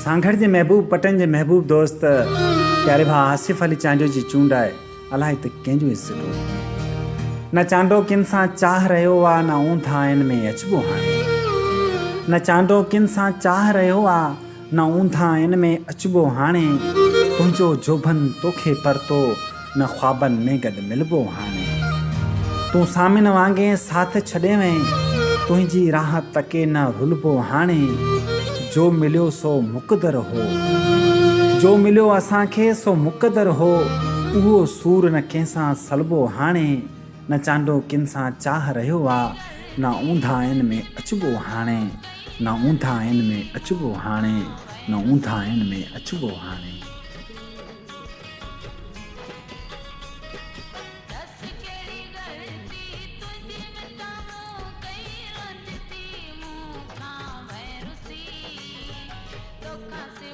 सांघड़ जे महबूब पटन जे महबूब दोस्त प्यारे भाउ आसिफ अली चांडो जी चूंड आहे अलाए त कंहिंजो हिसो न चांडो किन सां चाह रहियो आहे न ऊंधा आहिनि में अचबो हाणे न चांडो किन सां चाह रहियो आहे न ऊंधा आहिनि में अचबो हाणे तुंहिंजो जोबन तोखे परतो न ख्वाबनि में गॾु मिलबो हाणे तूं सामिन वांगुरु साथ छॾे वएं तुंहिंजी राह तके न रुलबो हाणे जो मिलियो सो मुक़दर हो जो मिलियो असांखे सो मुक़दर हो उहो सूर न कंहिंसां सलबो हाणे न चांडो किन सां चाह रहियो आहे न ऊंधा आहिनि में अचबो हाणे न ऊंधा आहिनि में अचबो हाणे न ऊंधा आहिनि में अचबो हाणे।